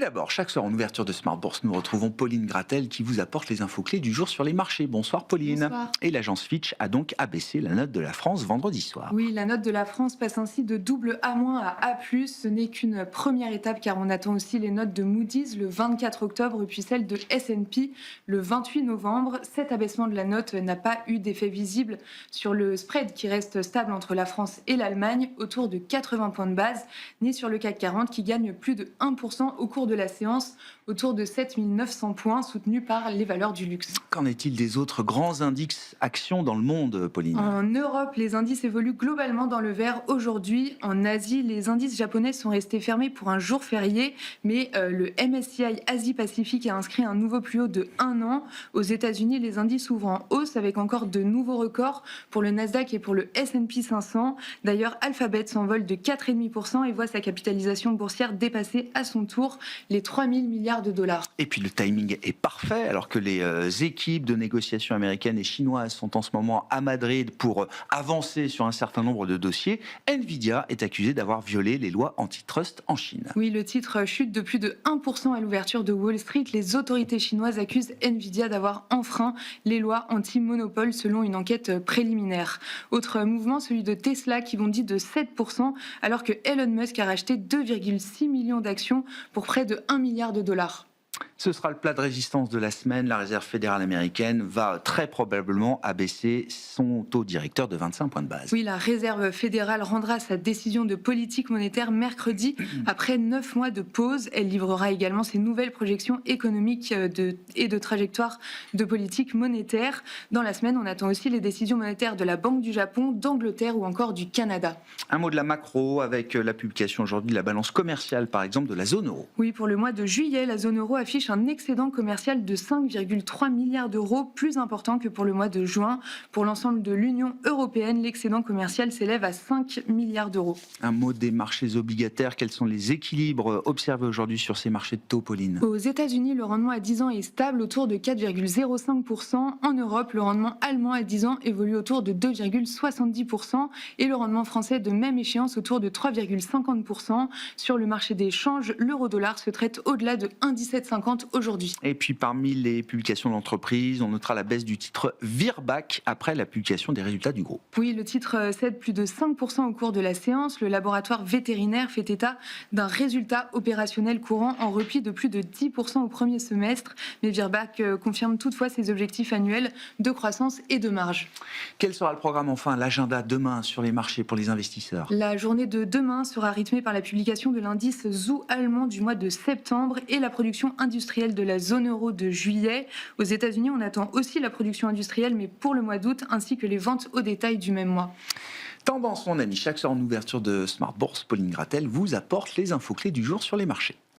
d'abord, chaque soir en ouverture de Smart Bourse, nous retrouvons Pauline Gratel qui vous apporte les infos clés du jour sur les marchés. Bonsoir Pauline. Bonsoir. Et l'agence Fitch a donc abaissé la note de la France vendredi soir. Oui, la note de la France passe ainsi de double A- à A+. Ce n'est qu'une première étape car on attend aussi les notes de Moody's le 24 octobre puis celle de S&P le 28 novembre. Cet abaissement de la note n'a pas eu d'effet visible sur le spread qui reste stable entre la France et l'Allemagne autour de 80 points de base, ni sur le CAC 40 qui gagne plus de 1% au cours de la séance, autour de 7900 points soutenus par les valeurs du luxe. Qu'en est-il des autres grands indices actions dans le monde, Pauline? En Europe, les indices évoluent globalement dans le vert aujourd'hui. En Asie, les indices japonais sont restés fermés pour un jour férié, mais le MSCI Asie-Pacifique a inscrit un nouveau plus haut de 1 an. Aux États-Unis, les indices ouvrent en hausse avec encore de nouveaux records pour le Nasdaq et pour le S&P 500. D'ailleurs, Alphabet s'envole de 4,5% et voit sa capitalisation boursière dépasser à son tour les 3 000 milliards de dollars. Et puis le timing est parfait alors que les équipes de négociation américaines et chinoises sont en ce moment à Madrid pour avancer sur un certain nombre de dossiers. Nvidia est accusée d'avoir violé les lois antitrust en Chine. Oui, le titre chute de plus de 1% à l'ouverture de Wall Street. Les autorités chinoises accusent Nvidia d'avoir enfreint les lois anti-monopole selon une enquête préliminaire. Autre mouvement, celui de Tesla qui bondit de 7% alors que Elon Musk a racheté 2,6 millions d'actions pour près de 1 milliard de dollars. Ce sera le plat de résistance de la semaine. La Réserve fédérale américaine va très probablement abaisser son taux directeur de 25 points de base. Oui, la Réserve fédérale rendra sa décision de politique monétaire mercredi. Après 9 mois de pause, elle livrera également ses nouvelles projections économiques et de trajectoire de politique monétaire. Dans la semaine, on attend aussi les décisions monétaires de la Banque du Japon, d'Angleterre ou encore du Canada. Un mot de la macro avec la publication aujourd'hui de la balance commerciale, par exemple, de la zone euro. Oui, pour le mois de juillet, la zone euro affiche un excédent commercial de 5,3 milliards d'euros, plus important que pour le mois de juin. Pour l'ensemble de l'Union européenne, l'excédent commercial s'élève à 5 milliards d'euros. Un mot des marchés obligataires. Quels sont les équilibres observés aujourd'hui sur ces marchés de taux, Pauline? Aux États-Unis, le rendement à 10 ans est stable autour de 4,05%. En Europe, le rendement allemand à 10 ans évolue autour de 2,70% et le rendement français de même échéance autour de 3,50%. Sur le marché des changes, l'euro-dollar se traite au-delà de 1,1750 aujourd'hui. Et puis parmi les publications d'entreprise, on notera la baisse du titre Virbac après la publication des résultats du groupe. Oui, le titre cède plus de 5% au cours de la séance. Le laboratoire vétérinaire fait état d'un résultat opérationnel courant en repli de plus de 10% au premier semestre. Mais Virbac confirme toutefois ses objectifs annuels de croissance et de marge. Quel sera le programme enfin, l'agenda demain sur les marchés pour les investisseurs? La journée de demain sera rythmée par la publication de l'indice ZOO allemand du mois de septembre et la production industrielle de la zone euro de juillet. Aux États-Unis, on attend aussi la production industrielle, mais pour le mois d'août, ainsi que les ventes au détail du même mois. Tendance, mon ami, chaque soir en ouverture de Smart Bourse, Pauline Gratel vous apporte les infos clés du jour sur les marchés.